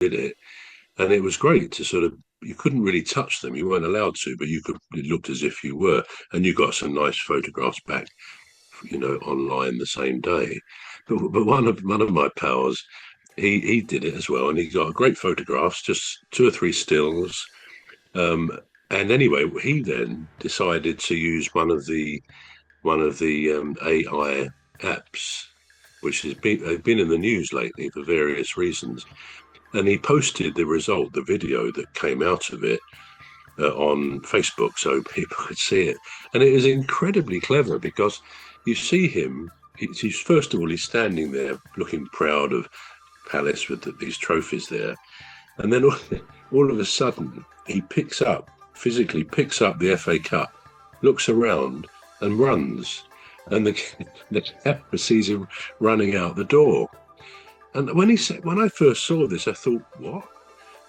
did it, and it was great to sort of. You couldn't really touch them; you weren't allowed to, but you could. It looked as if you were, and you got some nice photographs back, online the same day. But one of my pals, he did it as well, and he got great photographs, just two or three stills. Um, and anyway, he then decided to use one of the AI apps, which has been in the news lately for various reasons. And he posted the result, the video that came out of it, on Facebook so people could see it. And it is incredibly clever because you see him. He's first of all, he's standing there looking proud of Palace with these trophies there, and then all of a sudden he physically picks up the FA Cup, looks around, and runs. And the camera sees him running out the door. And when I first saw this, I thought, what?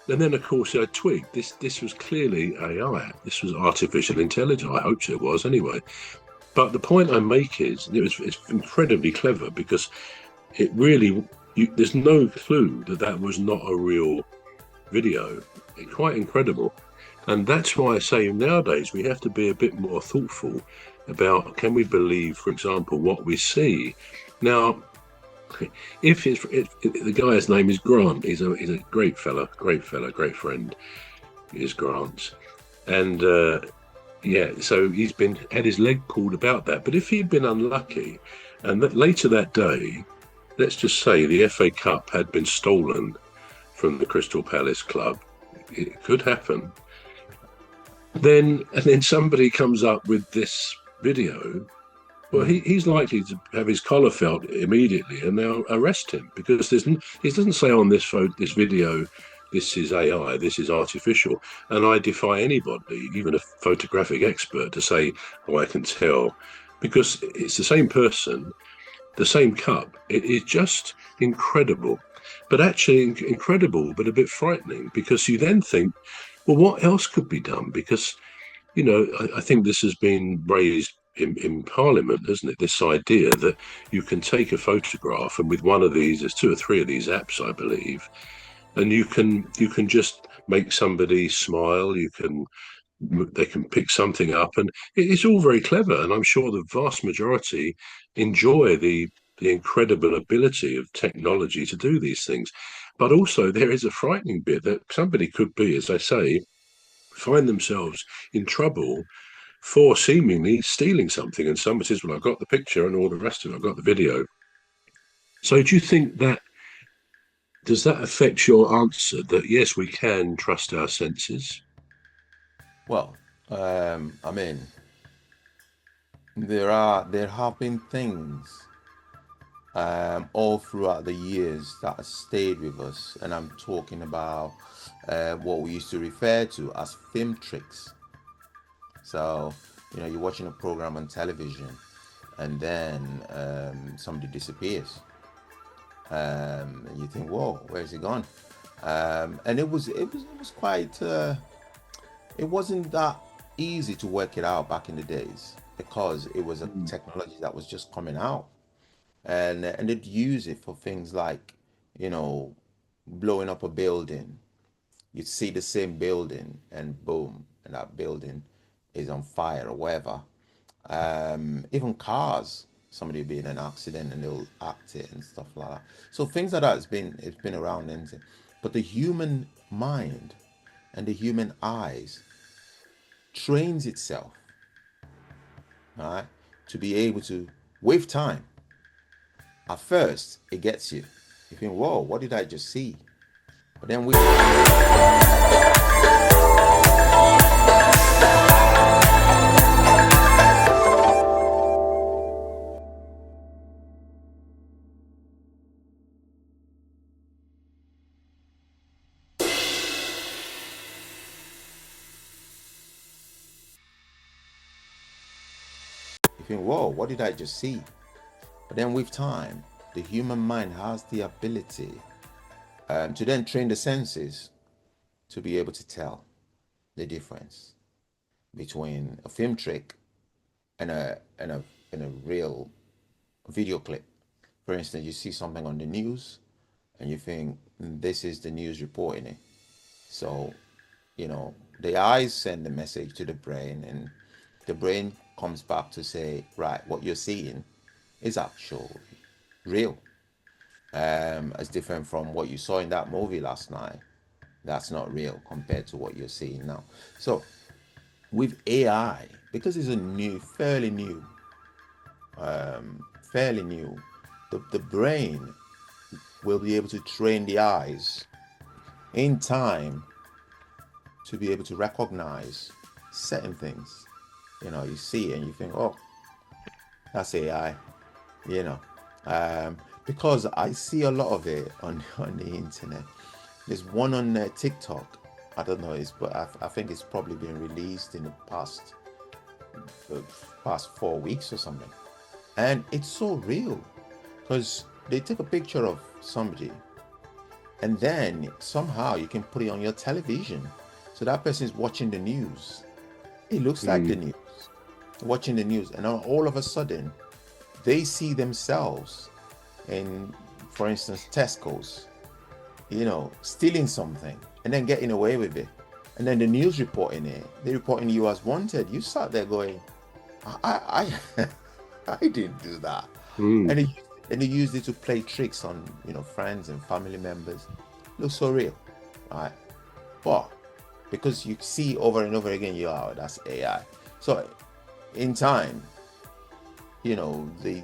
And then, of course, I twigged this was clearly AI. This was artificial intelligence. I hope it was anyway. But the point I make is it's incredibly clever because it really there's no clue that was not a real video. It's quite incredible. And that's why I say nowadays we have to be a bit more thoughtful about, can we believe, for example, what we see. Now, if the guy's name is Grant, he's a great fella, great friend, is Grant. And yeah, so he's had his leg pulled about that. But if he'd been unlucky, and later that day, let's just say the FA Cup had been stolen from the Crystal Palace club, it could happen. And then somebody comes up with this video. Well, he's likely to have his collar felt immediately, and they'll arrest him because it doesn't say on this video, this is AI, this is artificial. And I defy anybody, even a photographic expert, to say, oh, I can tell, because it's the same person, the same cup. It is just incredible, but actually incredible, but a bit frightening, because you then think, well, what else could be done? Because, I think this has been raised in Parliament, isn't it? This idea that you can take a photograph, and with one of these, there's two or three of these apps, I believe, and you can just make somebody smile. They can pick something up, and it's all very clever. And I'm sure the vast majority enjoy the incredible ability of technology to do these things. But also, there is a frightening bit that somebody could be, as I say, find themselves in trouble for seemingly stealing something. And somebody says, well, I've got the picture and all the rest of it, I've got the video. So do you think does that affect your answer that yes, we can trust our senses? Well, I mean, there have been things all throughout the years that stayed with us, and I'm talking about what we used to refer to as film tricks. So, you're watching a program on television, and then somebody disappears, and you think, "Whoa, where's he gone?" And it was quite. It wasn't that easy to work it out back in the days because it was a Mm. technology that was just coming out, and they'd use it for things like, you know, blowing up a building. You'd see the same building, and boom, and that building is on fire or whatever. Even cars, somebody will be in an accident and they'll act it and stuff like that. So things like that it's been around, and but the human mind and the human eyes trains itself, all right, to be able to, with time, at first it gets you. You think, whoa, what did I just see? But then we you think, whoa, what did I just see? But then with time, the human mind has the ability to then train the senses to be able to tell the difference between a film trick and a real video clip. For instance, you see something on the news and you think, And this is the news reporting it. So, the eyes send the message to the brain, and the brain comes back to say, right, what you're seeing is actually real. As different from what you saw in that movie last night. That's not real compared to what you're seeing now. So with AI, because it's a fairly new, the brain will be able to train the eyes in time to be able to recognize certain things. You see it and you think, oh, that's AI, you know. Because I see a lot of it on the internet. There's one on TikTok. I don't know, but I think it's probably been released in the uh, past 4 weeks or something, and it's so real because they take a picture of somebody, and then somehow you can put it on your television, so that person is watching the news. It looks like the Mm. news, watching the news, and all of a sudden they see themselves in, for instance, Tesco's, stealing something and then getting away with it. And then the news reporting it, they're reporting you as wanted. You sat there going, I I didn't do that. Mm. And they used it to play tricks on, friends and family members. Looks so real, right? But because you see over and over again, that's AI. So in time, the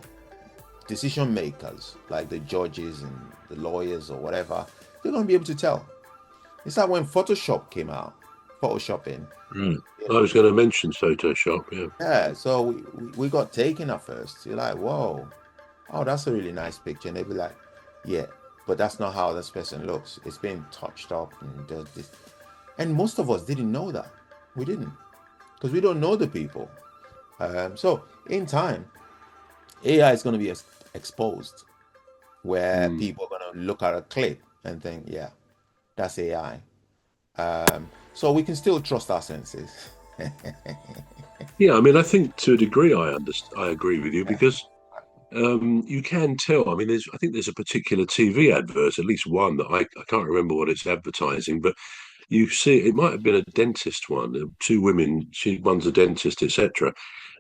decision makers, like the judges and the lawyers or whatever, they're going to be able to tell. It's like when Photoshop came out, photoshopping. Right. You I know, was going to mention Photoshop. Yeah. yeah. So we got taken at first. You're like, whoa, oh, that's a really nice picture, and they'd be like, yeah, but that's not how this person looks. It's been touched up and does this. And most of us didn't know that. We didn't, because we don't know the people. So in time, AI is going to be exposed, where Mm. people are going to look at a clip and think, yeah, that's AI. So we can still trust our senses. Yeah. I mean, I think to a degree, I agree with you because you can tell. I mean, I think there's a particular TV advert, at least one that I can't remember what it's advertising, but you see, it might have been a dentist one. Two women, one's a dentist, etc.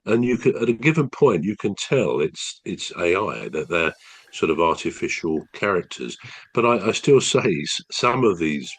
And you can, at a given point, you can tell it's AI, that they're sort of artificial characters. But I still say some of these